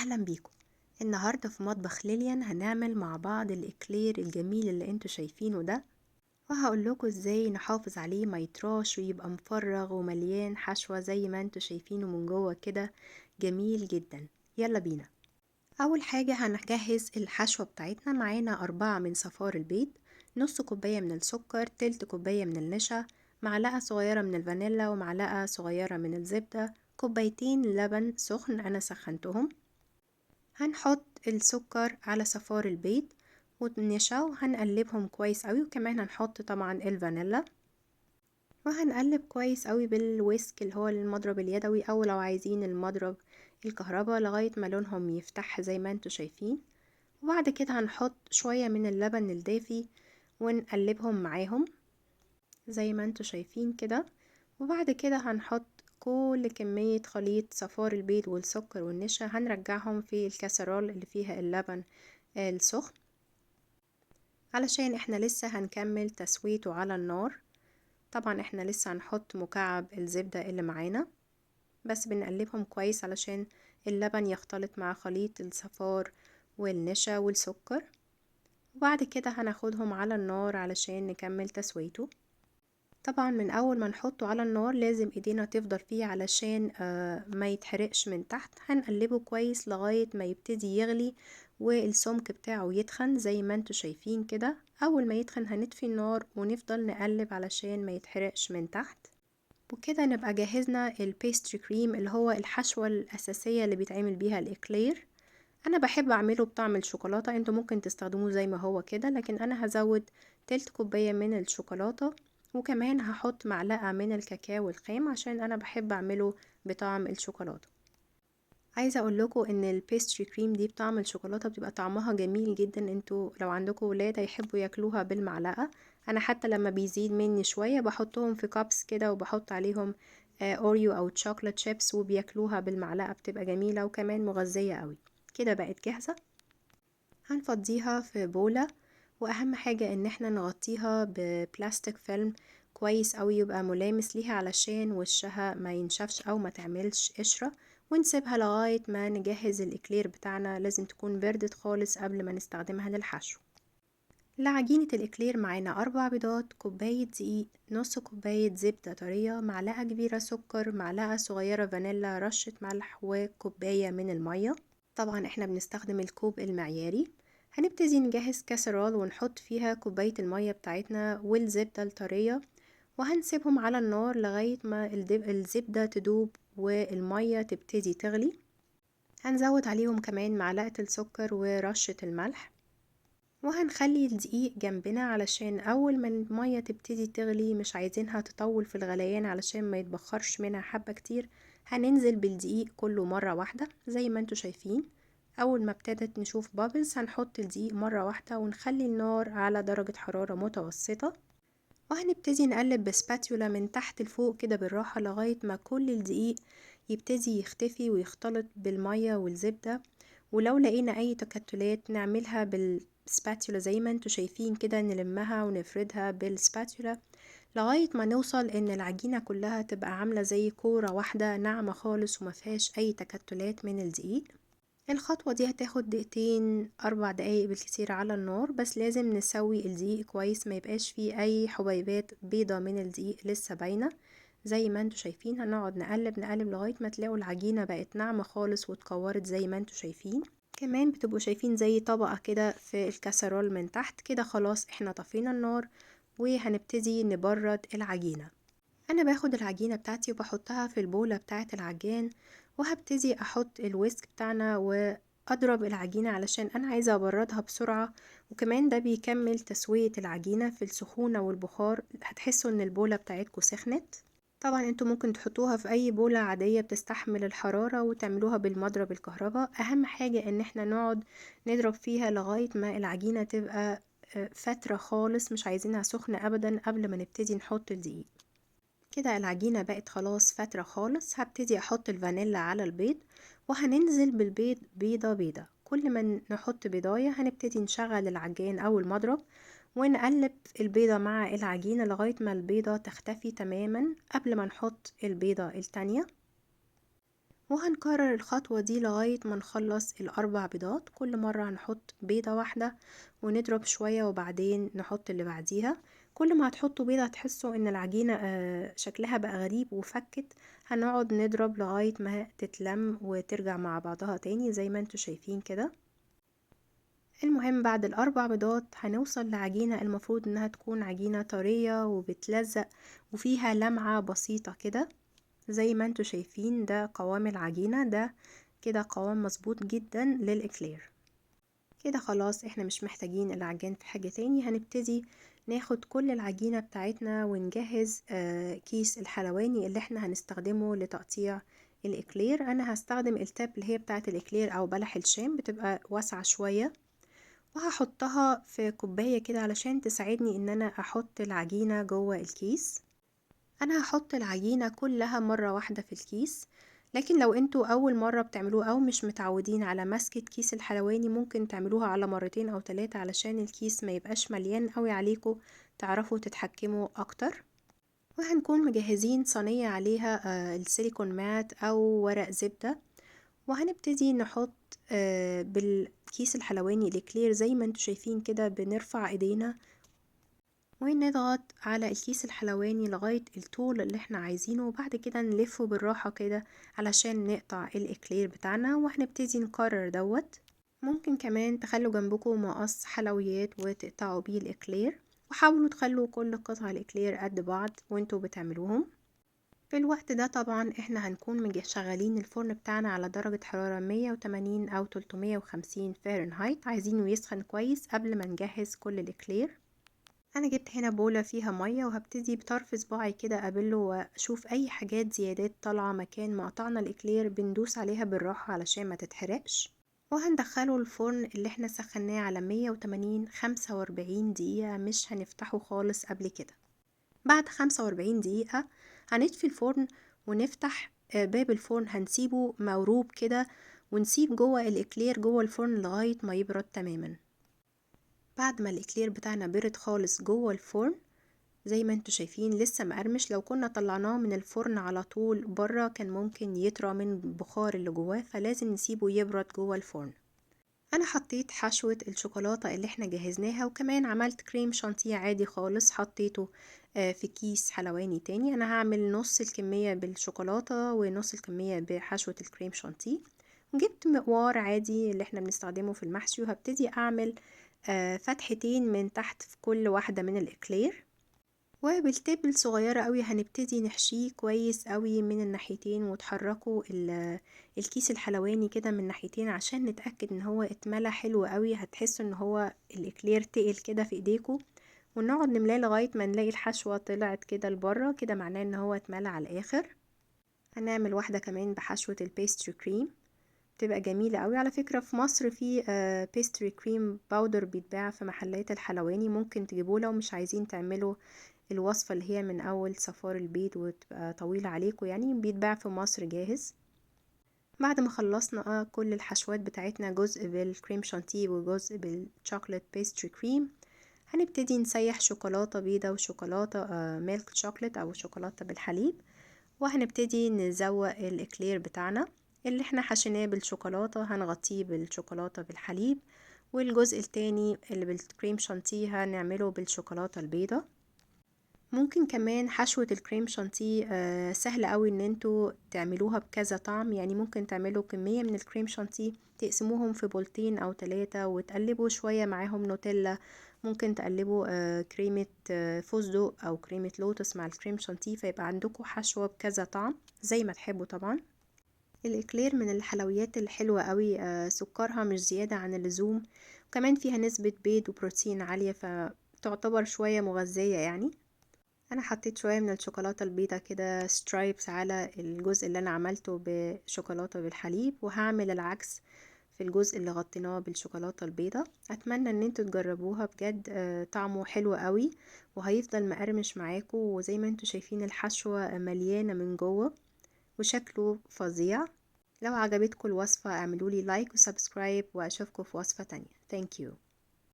اهلا بيكم. النهارده في مطبخ ليليان هنعمل مع بعض الاكلير الجميل اللي انتوا شايفينه ده، وهقول لكم ازاي نحافظ عليه ما يطراش ويبقى مفرغ ومليان حشوة زي ما انتوا شايفينه من جوه كده. جميل جدا. يلا بينا. اول حاجة هنجهز الحشوة بتاعتنا. معانا 4 من صفار البيض، نص كوباية من السكر، تلت كوباية من النشا، معلقة صغيرة من الفانيلا ومعلقة صغيرة من الزبدة، كوبايتين لبن سخن انا سخنتهم. هنحط السكر على صفار البيض والنشا وهنقلبهم كويس قوي، وكمان هنحط طبعا الفانيلا وهنقلب كويس قوي بالويسك اللي هو المضرب اليدوي، او لو عايزين المضرب الكهرباء، لغاية ما لونهم يفتح زي ما انتوا شايفين. وبعد كده هنحط شوية من اللبن الدافي ونقلبهم معاهم زي ما انتوا شايفين كده. وبعد كده هنحط كل كمية خليط صفار البيض والسكر والنشا، هنرجعهم في الكاسرول اللي فيها اللبن السخن، علشان احنا لسه هنكمل تسويته على النار. طبعا احنا لسه هنحط مكعب الزبدة اللي معانا، بس بنقلبهم كويس علشان اللبن يختلط مع خليط الصفار والنشا والسكر. وبعد كده هناخدهم على النار علشان نكمل تسويته. طبعا من اول ما نحطه على النار لازم ايدينا تفضل فيه علشان ما يتحرقش من تحت. هنقلبه كويس لغاية ما يبتدي يغلي والسمك بتاعه يتخن زي ما انتوا شايفين كده. اول ما يتخن هنطفي النار ونفضل نقلب علشان ما يتحرقش من تحت. وكده نبقى جهزنا البيستري كريم اللي هو الحشوة الأساسية اللي بيتعمل بيها الإكلير. أنا بحب أعمله بطعم الشوكولاتة، انتوا ممكن تستخدموه زي ما هو كده، لكن أنا هزود تلت كوباية من الشوكولاتة، وكمان هحط معلقة من الكاكاو الخام عشان أنا بحب أعمله بطعم الشوكولاتة. عايزة اقول لكم ان البيستري كريم دي بطعم الشوكولاته بتبقى طعمها جميل جدا. انتوا لو عندكم ولاد هيحبوا ياكلوها بالمعلقه. انا حتى لما بيزيد مني شويه بحطهم في كابس كده وبحط عليهم اوريو او تشوكلت شيبس وبياكلوها بالمعلقه، بتبقى جميله وكمان مغذيه قوي. كده بقت جاهزه. هنفضيها في بوله، واهم حاجه ان احنا نغطيها ببلاستيك فيلم كويس قوي يبقى ملامس ليها علشان وشها ما ينشفش او ما تعملش قشره. ونسيبها لغاية ما نجهز الإكلير بتاعنا. لازم تكون بردت خالص قبل ما نستخدمها للحشو. لعجينة الإكلير معانا 4 بيضات، كوباية دقيق، نص كوباية زبدة طرية، معلقة كبيرة سكر، معلقة صغيرة فانيلا، رشة ملح، وكوباية من المية. طبعا احنا بنستخدم الكوب المعياري. هنبتدي نجهز كاسرول ونحط فيها كوباية المية بتاعتنا والزبدة الطرية، وهنسيبهم على النار لغاية ما الزبدة تدوب والمية تبتدي تغلي. هنزود عليهم كمان معلقة السكر ورشة الملح، وهنخلي الدقيق جنبنا علشان أول ما المية تبتدي تغلي مش عايزينها تطول في الغليان علشان ما يتبخرش منها حبة كتير. هننزل بالدقيق كله مرة واحدة زي ما انتوا شايفين. أول ما ابتدت نشوف بابلز هنحط الدقيق مرة واحدة ونخلي النار على درجة حرارة متوسطة، وهنبتدي نقلب بسباتيولا من تحت لفوق كده بالراحة لغاية ما كل الدقيق يبتدي يختفي ويختلط بالمية والزبدة. ولو لقينا اي تكتلات نعملها بالسباتيولا زي ما انتوا شايفين كده، نلمها ونفردها بالسباتيولا لغاية ما نوصل ان العجينة كلها تبقى عاملة زي كورة واحدة ناعمة خالص ومفيهاش اي تكتلات من الدقيق. الخطوة دي هتاخد دقيقتين 4 دقايق بالكثير على النار، بس لازم نسوي الدقيق كويس ما يبقاش فيه اي حبيبات بيضة من الدقيق لسه باينة. زي ما انتوا شايفين هنقعد نقلب نقلب لغاية ما تلاقوا العجينة بقت ناعمة خالص واتكورت زي ما انتوا شايفين. كمان بتبقوا شايفين زي طبقة كده في الكاسرول من تحت كده. خلاص احنا طفينا النار وهنبتدي نبرد العجينة. انا باخد العجينة بتاعتي وبحطها في البولة بتاعة العجان، وهبتدي احط الويسك بتاعنا واضرب العجينة علشان انا عايزة ابردها بسرعة. وكمان ده بيكمل تسوية العجينة في السخونة والبخار. هتحسوا ان البولة بتاعتكم سخنت. طبعا انتوا ممكن تحطوها في اي بولة عادية بتستحمل الحرارة وتعملوها بالمضرب الكهرباء. اهم حاجة ان احنا نقعد نضرب فيها لغاية ما العجينة تبقى فترة خالص، مش عايزينها سخنة ابدا قبل ما نبتدي نحط الدقيق. كده العجينة بقت خلاص فترة خالص. هبتدي احط الفانيلا على البيض، وهننزل بالبيض بيضة بيضة. كل ما نحط بيضاية هنبتدي نشغل العجان او المضرب ونقلب البيضة مع العجينة لغاية ما البيضة تختفي تماما قبل ما نحط البيضة التانية. وهنكرر الخطوة دي لغاية ما نخلص الأربع بيضات. كل مرة هنحط بيضة واحدة ونضرب شوية وبعدين نحط اللي بعديها. كل ما هتحطوا بيضة هتحسوا ان العجينة شكلها بقى غريب وفكت، هنقعد نضرب لغاية ما تتلم وترجع مع بعضها تاني زي ما انتوا شايفين كده. المهم بعد الأربع بيضات هنوصل لعجينة المفروض انها تكون عجينة طرية وبتلزق وفيها لمعة بسيطة كده زي ما انتوا شايفين. ده قوام العجينة، ده كده قوام مظبوط جدا للإكلير. كده خلاص احنا مش محتاجين العجان في حاجة تاني. هنبتدي ناخد كل العجينة بتاعتنا ونجهز كيس الحلواني اللي احنا هنستخدمه لتقطيع الإكلير. انا هستخدم التاب اللي هي بتاعة الإكلير او بلح الشام، بتبقى واسعة شوية، وهحطها في كوباية كده علشان تساعدني ان انا احط العجينة جوه الكيس. انا هحط العجينة كلها مرة واحدة في الكيس، لكن لو انتوا اول مرة بتعملوه او مش متعودين على مسكة كيس الحلواني ممكن تعملوها على مرتين او ثلاثة علشان الكيس ما يبقاش مليان قوي عليكم، تعرفوا تتحكموا اكتر. وهنكون مجهزين صينية عليها السيليكون مات او ورق زبدة، وهنبتدي نحط بالكيس الحلواني الكلير زي ما انتوا شايفين كده. بنرفع ايدينا ونضغط على الكيس الحلواني لغاية الطول اللي احنا عايزينه، وبعد كده نلفه بالراحة كده علشان نقطع الإكلير بتاعنا. وهنبتدي نكرر دوت. ممكن كمان تخلوا جنبكم مقص حلويات وتقطعوا بيه الإكلير، وحاولوا تخلوا كل قطع الإكلير قد بعض وانتوا بتعملوهم. في الوقت ده طبعا احنا هنكون شغالين الفرن بتاعنا على درجة حرارة 180 أو 350 فahrenheit، عايزينه يسخن كويس قبل ما نجهز كل الإكلير. انا جبت هنا بولة فيها مية وهبتدي بطرف صباعي كده اقبله واشوف اي حاجات زيادات طالعة مكان ما قطعنا الاكلير، بندوس عليها بالراحة علشان ما تتحرقش. وهندخله الفرن اللي احنا سخناه على 180 45 دقيقة، مش هنفتحه خالص قبل كده. بعد 45 دقيقة هنطفي الفرن ونفتح باب الفرن، هنسيبه موروب كده ونسيب جوه الاكلير جوه الفرن لغاية ما يبرد تماما. بعد ما الاكلير بتاعنا برد خالص جوه الفرن زي ما انتوا شايفين لسه مقرمش، لو كنا طلعناه من الفرن على طول بره كان ممكن يطرى من البخار اللي جواه، فلازم نسيبه يبرد جوه الفرن. انا حطيت حشوة الشوكولاتة اللي احنا جهزناها، وكمان عملت كريم شانتيه عادي خالص حطيته في كيس حلواني تاني. انا هعمل نص الكمية بالشوكولاتة ونص الكمية بحشوة الكريم شانتيه. جبت مقوار عادي اللي احنا بنستخدمه في المحشي، وهبتدي اعمل فتحتين من تحت في كل واحدة من الاكلير، وبالتيب الصغيرة قوي هنبتدي نحشيه كويس قوي من الناحيتين، وتحركوا الكيس الحلواني كده من ناحيتين عشان نتأكد ان هو اتملى حلو قوي. هتحسوا ان هو الاكلير تقل كده في ايديكم، ونقعد نملاه لغاية ما نلاقي الحشوة طلعت كده لبره، كده معناه ان هو اتملى على الاخر. هنعمل واحدة كمان بحشوة البيستري كريم، بتبقى جميلة قوي. على فكرة في مصر في بيستري كريم باودر بيتباع في محلات الحلواني، ممكن تجيبوه لو مش عايزين تعملوا الوصفة اللي هي من اول صفار البيض وتبقى طويلة عليكم، يعني بيتباع في مصر جاهز. بعد ما خلصنا كل الحشوات بتاعتنا، جزء بالكريم شانتيه وجزء بالشوكولات بيستري كريم، هنبتدي نسيح شوكولاتة بيضة وشوكولاتة ميلك شوكولات او شوكولاتة بالحليب، وهنبتدي نزوق الاكلير بتاعنا اللي احنا حشيناه بالشوكولاتة، هنغطيه بالشوكولاتة بالحليب، والجزء التاني اللي بالكريم شانتيه هنعمله بالشوكولاتة البيضة. ممكن كمان حشوة الكريم شانتيه سهلة قوي ان انتوا تعملوها بكذا طعم، يعني ممكن تعملوا كمية من الكريم شانتيه تقسموهم في بولتين او 3 وتقلبوا شوية معاهم نوتيلا. ممكن تقلبوا كريمة فستق او كريمة لوتس مع الكريم شانتيه، فيبقى عندكم حشوة بكذا طعم زي ما تحبوا طبعا. الاكلير من الحلويات الحلوة قوي، سكرها مش زيادة عن اللزوم، وكمان فيها نسبة بيض وبروتين عالية، فتعتبر شوية مغذية يعني. انا حطيت شوية من الشوكولاتة البيضة كده سترايبس على الجزء اللي انا عملته بشوكولاتة بالحليب، وهعمل العكس في الجزء اللي غطيناه بالشوكولاتة البيضة. اتمنى ان انتوا تجربوها بجد، طعمه حلو قوي وهيفضل مقرمش معاكم، وزي ما انتوا شايفين الحشوة مليانة من جوه وشكله فظيع. لو عجبتكم الوصفة اعملولي لايك وسبسكرايب، واشوفكم في وصفة تانية. Thank you.